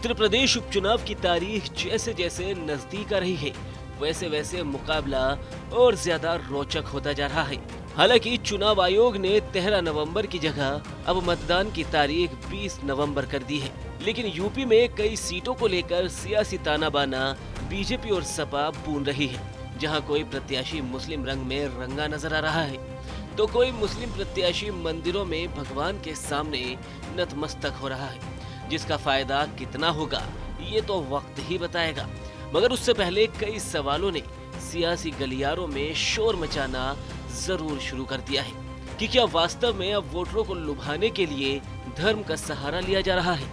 उत्तर प्रदेश उपचुनाव की तारीख जैसे जैसे नजदीक आ रही है, वैसे वैसे मुकाबला और ज्यादा रोचक होता जा रहा है। हालांकि चुनाव आयोग ने 13 नवंबर की जगह अब मतदान की तारीख 20 नवंबर कर दी है। लेकिन यूपी में कई सीटों को लेकर सियासी ताना बाना बीजेपी और सपा बून रही है। जहां कोई प्रत्याशी मुस्लिम रंग में रंगा नजर आ रहा है, तो कोई मुस्लिम प्रत्याशी मंदिरों में भगवान के सामने नतमस्तक हो रहा है। जिसका फायदा कितना होगा ये तो वक्त ही बताएगा। मगर उससे पहले कई सवालों ने सियासी गलियारों में शोर मचाना जरूर शुरू कर दिया है कि क्या वास्तव में अब वोटरों को लुभाने के लिए धर्म का सहारा लिया जा रहा है।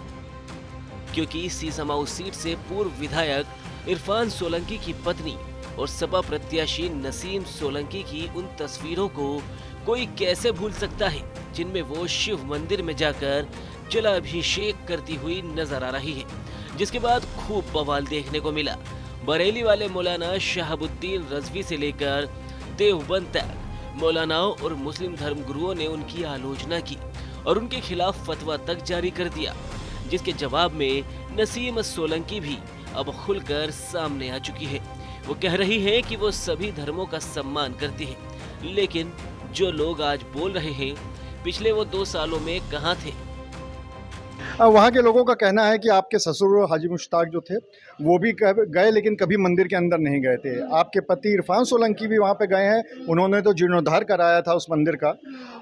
क्योंकि सीसमाऊ सीट से पूर्व विधायक इरफान सोलंकी की पत्नी और सपा प्रत्याशी नसीम सोलंकी की उन तस्वीरों को कोई कैसे भूल सकता है, जिनमें वो शिव मंदिर में जाकर जलाभिषेक करती हुई नजर आ रही है। जिसके बाद खूब बवाल देखने को मिला। बरेली वाले मौलाना शहाबुद्दीन रजवी से लेकर देवबंद तक मौलानाओं और मुस्लिम धर्मगुरुओं ने उनकी आलोचना की और उनके खिलाफ फतवा तक जारी कर दिया। जिसके जवाब में नसीम सोलंकी भी अब खुलकर सामने आ चुकी है। वो कह रही है कि वो सभी धर्मों का सम्मान करती है, लेकिन जो लोग आज बोल रहे हैं पिछले वो 2 सालों में कहां थे। वहाँ के लोगों का कहना है कि आपके ससुर हाजी मुश्ताक जो थे वो भी गए, लेकिन कभी मंदिर के अंदर नहीं गए थे। आपके पति इरफान सोलंकी भी वहाँ पे गए हैं, उन्होंने तो जीर्णोद्धार कराया था उस मंदिर का,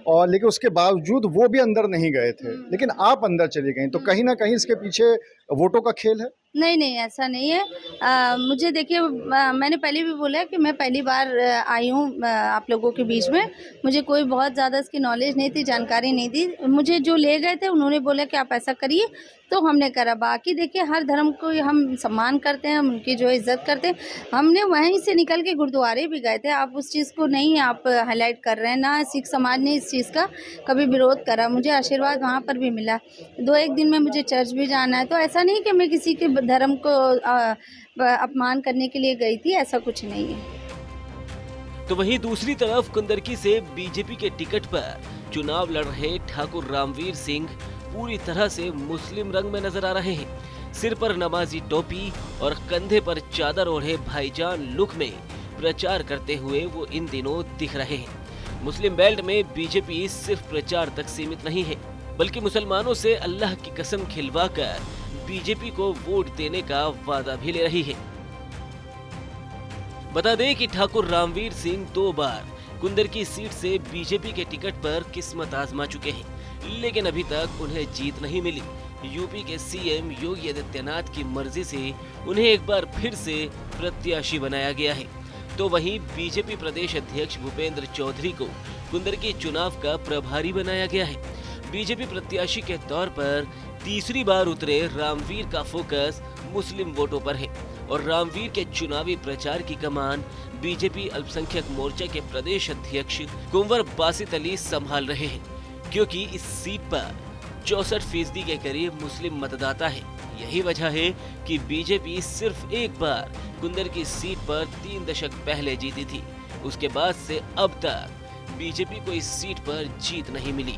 और लेकिन उसके बावजूद वो भी अंदर नहीं गए थे, लेकिन आप अंदर चली गई। तो कहीं ना कहीं इसके पीछे वोटों का खेल है। नहीं नहीं, ऐसा नहीं है। मुझे देखिए, मैंने पहले भी बोला है कि मैं पहली बार आई हूँ आप लोगों के बीच में। मुझे कोई बहुत ज़्यादा इसकी नॉलेज नहीं थी, जानकारी नहीं थी। मुझे जो ले गए थे उन्होंने बोला कि आप ऐसा करिए, तो हमने करा। बाकी देखिए, हर धर्म को हम सम्मान करते हैं, हम उनकी जो इज्जत करते हैं। हमने वहीं से निकल के गुरुद्वारे भी गए थे। आप उस चीज़ को नहीं आप हाईलाइट कर रहे हैं ना। सिख समाज ने इस चीज़ का कभी विरोध करा। मुझे आशीर्वाद वहाँ पर भी मिला। 2-1 दिन में मुझे चर्च भी जाना है। तो ऐसा नहीं कि मैं किसी के धर्म को अपमान करने के लिए गई थी, ऐसा कुछ नहीं है। तो वहीं दूसरी तरफ कुंदरकी से बीजेपी के टिकट पर चुनाव लड़ रहे ठाकुर रामवीर सिंह पूरी तरह से मुस्लिम रंग में नजर आ रहे हैं। सिर पर नमाजी टोपी और कंधे पर चादर ओढ़े भाईजान लुक में प्रचार करते हुए वो इन दिनों दिख रहे हैं। मुस्लिम बेल्ट में बीजेपी सिर्फ प्रचार तक सीमित नहीं है, बल्कि मुसलमानों से अल्लाह की कसम खिलवाकर बीजेपी को वोट देने का वादा भी ले रही है। बता दें कि ठाकुर रामवीर सिंह 2 बार कुंदरकी सीट से बीजेपी के टिकट पर किस्मत आजमा चुके हैं, लेकिन अभी तक उन्हें जीत नहीं मिली। यूपी के सीएम योगी आदित्यनाथ की मर्जी से उन्हें एक बार फिर से प्रत्याशी बनाया गया है। तो वहीं बीजेपी प्रदेश अध्यक्ष भूपेंद्र चौधरी को कुंदरकी चुनाव का प्रभारी बनाया गया है। बीजेपी प्रत्याशी के तौर पर तीसरी बार उतरे रामवीर का फोकस मुस्लिम वोटों पर है और रामवीर के चुनावी प्रचार की कमान बीजेपी अल्पसंख्यक मोर्चा के प्रदेश अध्यक्ष कुंवर बासित अली संभाल रहे हैं। क्योंकि इस सीट पर 64% के करीब मुस्लिम मतदाता है। यही वजह है कि बीजेपी सिर्फ एक बार कुंदरकी सीट पर 3 दशक पहले जीती थी। उसके बाद से अब तक बीजेपी को इस सीट पर जीत नहीं मिली।